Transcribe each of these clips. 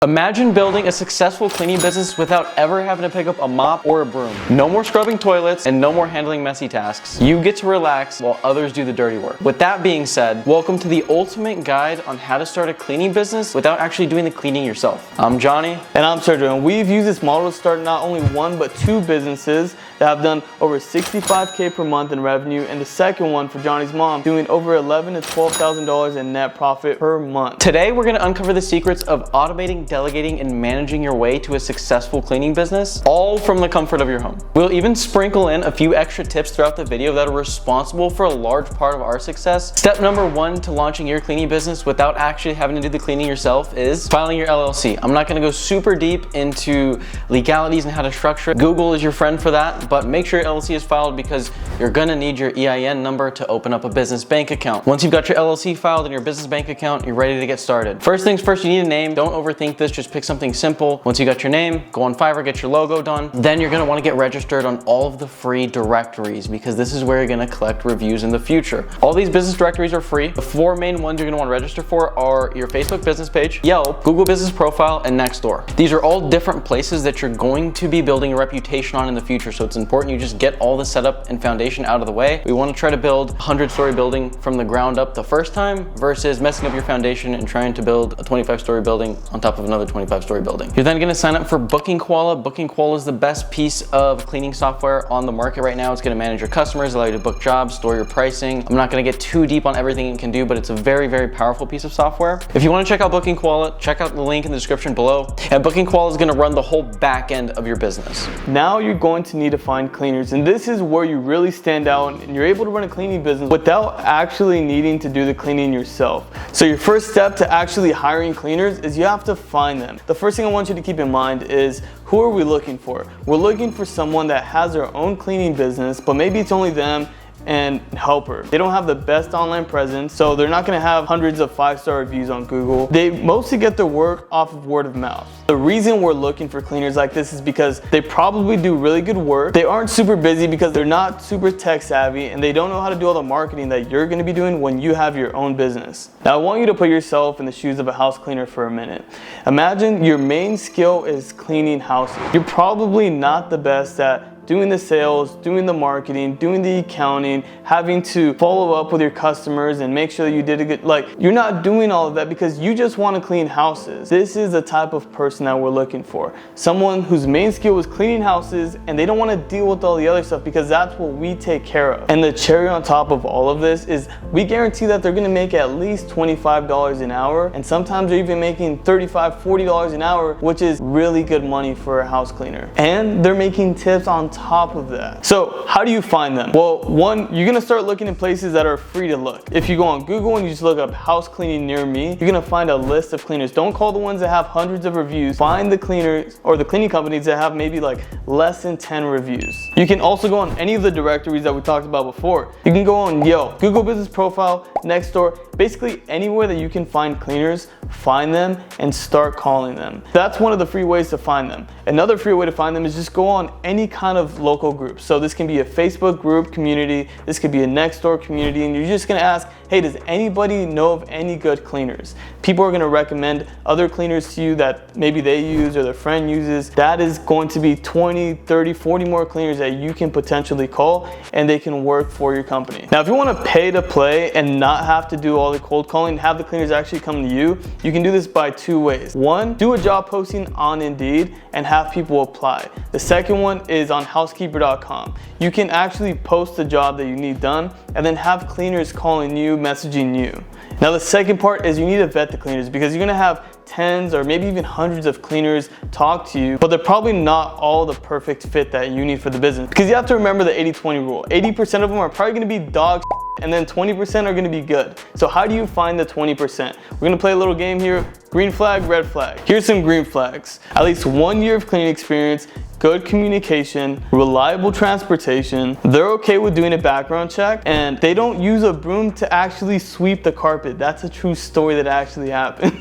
Imagine building a successful cleaning business without ever having to pick up a mop or a broom. No more scrubbing toilets and no more handling messy tasks. You get to relax while others do the dirty work. With that being said, welcome to the ultimate guide on how to start a cleaning business without actually doing the cleaning yourself. I'm Johnny. And I'm Sergio, and we've used this model to start not only one but two businesses that have done over $65K per month in revenue, and the second one for Johnny's mom doing over $11,000 to $12,000 in net profit per month. Today we're going to uncover the secrets of automating, delegating, and managing your way to a successful cleaning business, all from the comfort of your home. We'll even sprinkle in a few extra tips throughout the video that are responsible for a large part of our success. Step number one to launching your cleaning business without actually having to do the cleaning yourself is filing your LLC. I'm not going to go super deep into legalities and how to structure it. Google is your friend for that, but make sure your LLC is filed because you're going to need your EIN number to open up a business bank account. Once you've got your LLC filed and your business bank account, you're ready to get started. First things first, you need a name. Don't overthink this, just pick something simple. Once you got your name, go on Fiverr, get your logo done. Then you're going to want to get registered on all of the free directories because this is where you're going to collect reviews in the future. All these business directories are free. The four main ones you're going to want to register for are your Facebook business page, Yelp, Google Business Profile, and Nextdoor. These are all different places that you're going to be building a reputation on in the future, so it's important you just get all the setup and foundation out of the way. We want to try to build a 100-story building from the ground up the first time versus messing up your foundation and trying to build a 25-story building on top of another 25-story building. You're then going to sign up for Booking Koala. Booking Koala is the best piece of cleaning software on the market right now. It's going to manage your customers, allow you to book jobs, store your pricing. I'm not going to get too deep on everything it can do, but it's a very, very powerful piece of software. If you want to check out Booking Koala, check out the link in the description below. And Booking Koala is going to run the whole back end of your business. Now you're going to need to find cleaners, and this is where you really stand out and you're able to run a cleaning business without actually needing to do the cleaning yourself. So your first step to actually hiring cleaners is you have to find them. The first thing I want you to keep in mind is, who are we looking for? We're looking for someone that has their own cleaning business, but maybe it's only them and helper. They don't have the best online presence, so they're not going to have hundreds of 5-star reviews on Google. They mostly get their work off of word of mouth. The reason we're looking for cleaners like this is because they probably do really good work. They aren't super busy because they're not super tech savvy, and they don't know how to do all the marketing that you're going to be doing when you have your own business. Now I want you to put yourself in the shoes of a house cleaner for a minute. Imagine your main skill is cleaning houses. You're probably not the best at doing the sales, doing the marketing, doing the accounting, having to follow up with your customers and make sure that you did a good, you're not doing all of that because you just want to clean houses. This is the type of person that we're looking for. Someone whose main skill is cleaning houses and they don't want to deal with all the other stuff because that's what we take care of. And the cherry on top of all of this is we guarantee that they're going to make at least $25 an hour, and sometimes they're even making $35, $40 an hour, which is really good money for a house cleaner. And they're making tips on top of that. So how do you find them? Well, one, you're gonna start looking in places that are free to look. If you go on Google and you just look up house cleaning near me, you're gonna find a list of cleaners. Don't call the ones that have hundreds of reviews. Find the cleaners or the cleaning companies that have maybe less than 10 reviews. You can also go on any of the directories that we talked about before. You can go on Yelp, Google Business Profile, Nextdoor, basically anywhere that you can find cleaners, find them and start calling them. That's one of the free ways to find them. Another free way to find them is just go on any kind of local group. So this can be a Facebook group community, this could be a Nextdoor community, and you're just gonna ask, hey, does anybody know of any good cleaners? People are gonna recommend other cleaners to you that maybe they use or their friend uses. That is going to be 20, 30, 40 more cleaners that you can potentially call, and they can work for your company. Now, if you wanna pay to play and not have to do all the cold calling, have the cleaners actually come to you, you can do this by two ways. One, do a job posting on Indeed and have people apply. The second one is on housekeeper.com. You can actually post the job that you need done and then have cleaners calling you, messaging you. Now the second part is you need to vet the cleaners because you're gonna have tens or maybe even hundreds of cleaners talk to you, but they're probably not all the perfect fit that you need for the business. Because you have to remember the 80-20 rule. 80% of them are probably gonna be dog and then 20% are gonna be good. So how do you find the 20%? We're gonna play a little game here. Green flag, red flag. Here's some green flags. At least 1 year of cleaning experience, good communication, reliable transportation, they're okay with doing a background check, and they don't use a broom to actually sweep the carpet. That's a true story that actually happened.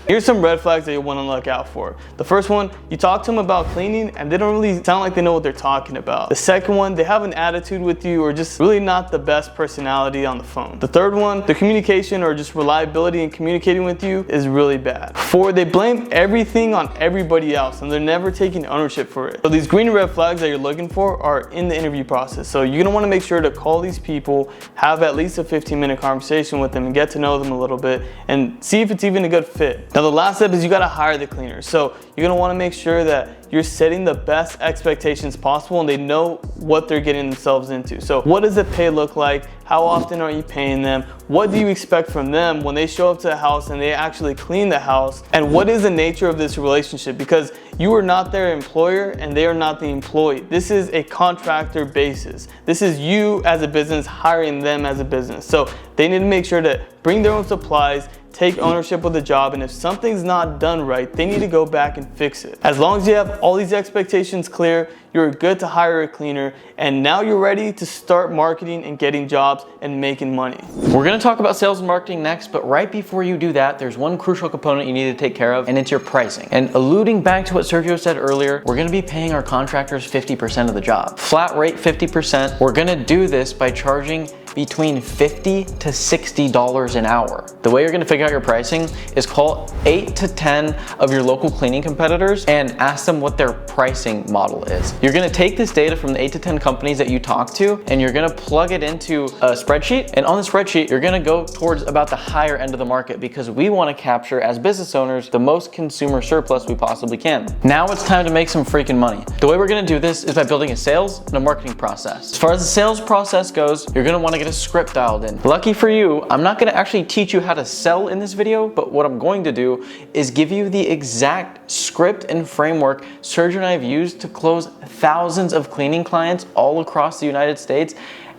Here's some red flags that you want to look out for. The first one, you talk to them about cleaning and they don't really sound like they know what they're talking about. The second one, they have an attitude with you or just really not the best personality on the phone. The third one, the communication or just reliability in communicating with you is really bad. 4, they blame everything on everybody else and they're never taking ownership for it. So these green and red flags that you're looking for are in the interview process. So you're gonna want to make sure to call these people, have at least a 15-minute conversation with them and get to know them a little bit and see if it's even a good fit. Now the last step is you gotta hire the cleaner. So you're gonna wanna make sure that you're setting the best expectations possible and they know what they're getting themselves into. So what does the pay look like? How often are you paying them? What do you expect from them when they show up to the house and they actually clean the house? And what is the nature of this relationship? Because you are not their employer and they are not the employee. This is a contractor basis. This is you as a business hiring them as a business. So they need to make sure to bring their own supplies, take ownership of the job, and if something's not done right, they need to go back and fix it. As long as you have all these expectations clear, you're good to hire a cleaner, and now you're ready to start marketing and getting jobs and making money. We're gonna talk about sales and marketing next, but right before you do that, there's one crucial component you need to take care of, and it's your pricing. And alluding back to what Sergio said earlier, we're gonna be paying our contractors 50% of the job. Flat rate 50%. We're gonna do this by charging between $50 to $60 an hour. The way you're gonna figure out your pricing is call 8 to 10 of your local cleaning competitors and ask them what their pricing model is. You're gonna take this data from the 8 to 10 companies that you talk to and you're gonna plug it into a spreadsheet, and on the spreadsheet you're gonna go towards about the higher end of the market because we wanna capture, as business owners, the most consumer surplus we possibly can. Now it's time to make some freaking money. The way we're gonna do this is by building a sales and a marketing process. As far as the sales process goes, you're gonna wanna get a script dialed in. Lucky for you, I'm not gonna actually teach you how to sell in this video, but what I'm going to do is give you the exact script and framework Sergio and I have used to close thousands of cleaning clients all across the United States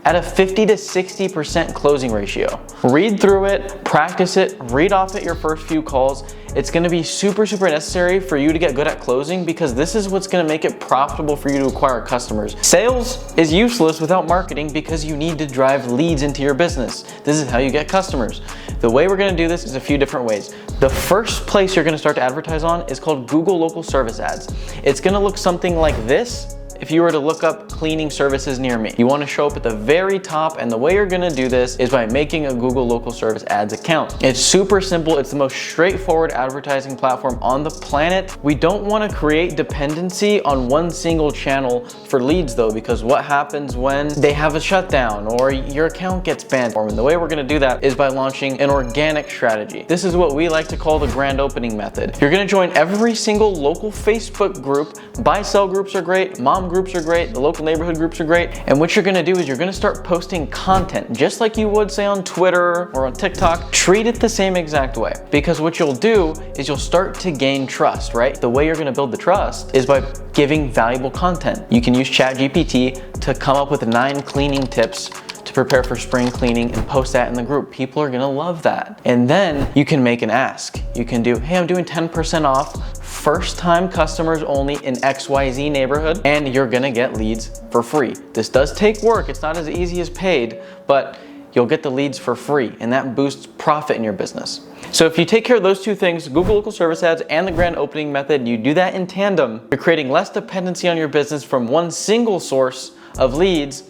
at a 50 to 60% closing ratio. Read through it, practice it, read off it your first few calls. It's gonna be super necessary for you to get good at closing because this is what's gonna make it profitable for you to acquire customers. Sales is useless without marketing because you need to drive leads into your business. This is how you get customers. The way we're gonna do this is a few different ways. The first place you're gonna start to advertise on is called Google Local Service Ads. It's gonna look something like this if you were to look up cleaning services near me. You wanna show up at the very top, and the way you're gonna do this is by making a Google Local Service Ads account. It's super simple. It's the most straightforward advertising platform on the planet. We don't wanna create dependency on one single channel for leads though, because what happens when they have a shutdown or your account gets banned? And the way we're gonna do that is by launching an organic strategy. This is what we like to call the grand opening method. You're gonna join every single local Facebook group. Buy-sell groups are great, mom groups are great, the local neighborhood groups are great, and what you're gonna do is you're gonna start posting content just like you would say on Twitter or on TikTok. Treat it the same exact way, because what you'll do is you'll start to gain trust, right? The way you're gonna build the trust is by giving valuable content. You can use ChatGPT to come up with 9 cleaning tips to prepare for spring cleaning and post that in the group. People are gonna love that. And then you can make an ask. You can do, hey, I'm doing 10% off, first time customers only in XYZ neighborhood, and you're gonna get leads for free. This does take work. It's not as easy as paid, but you'll get the leads for free, and that boosts profit in your business. So if you take care of those two things, Google Local Service Ads and the grand opening method, you do that in tandem, you're creating less dependency on your business from one single source of leads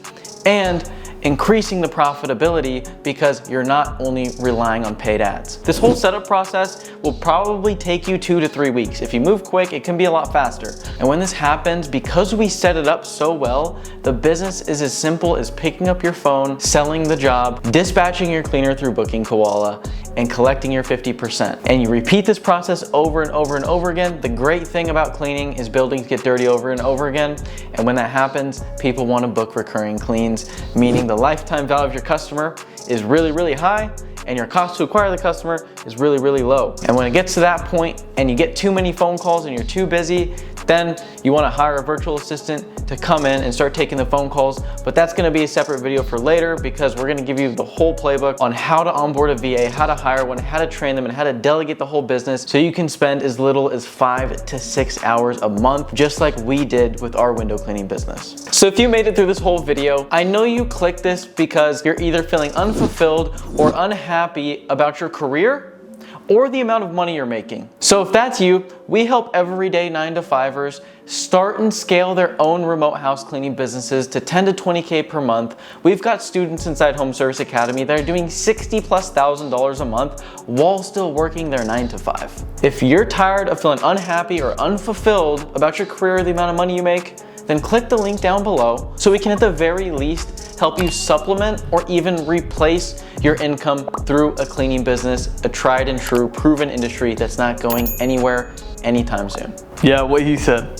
and increasing the profitability because you're not only relying on paid ads. This whole setup process will probably take you 2 to 3 weeks. If you move quick, it can be a lot faster. And when this happens, because we set it up so well, the business is as simple as picking up your phone, selling the job, dispatching your cleaner through Booking Koala, and collecting your 50%. And you repeat this process over and over and over again. The great thing about cleaning is buildings get dirty over and over again. And when that happens, people want to book recurring cleans, meaning the lifetime value of your customer is really high and your cost to acquire the customer is really low. And when it gets to that point and you get too many phone calls and you're too busy, then you want to hire a virtual assistant to come in and start taking the phone calls. But that's going to be a separate video for later, because we're going to give you the whole playbook on how to onboard a VA, how to hire one, how to train them, and how to delegate the whole business so you can spend as little as 5 to 6 hours a month, just like we did with our window cleaning business. So if you made it through this whole video, I know you clicked this because you're either feeling unfulfilled or unhappy about your career, or the amount of money you're making. So if that's you, we help everyday 9-to-5ers start and scale their own remote house cleaning businesses to 10 to 20K per month. We've got students inside Home Service Academy that are doing $60,000+ a month while still working their 9-to-5. If you're tired of feeling unhappy or unfulfilled about your career or the amount of money you make, then click the link down below so we can at the very least help you supplement or even replace your income through a cleaning business, a tried and true proven industry that's not going anywhere anytime soon. Yeah, what he said.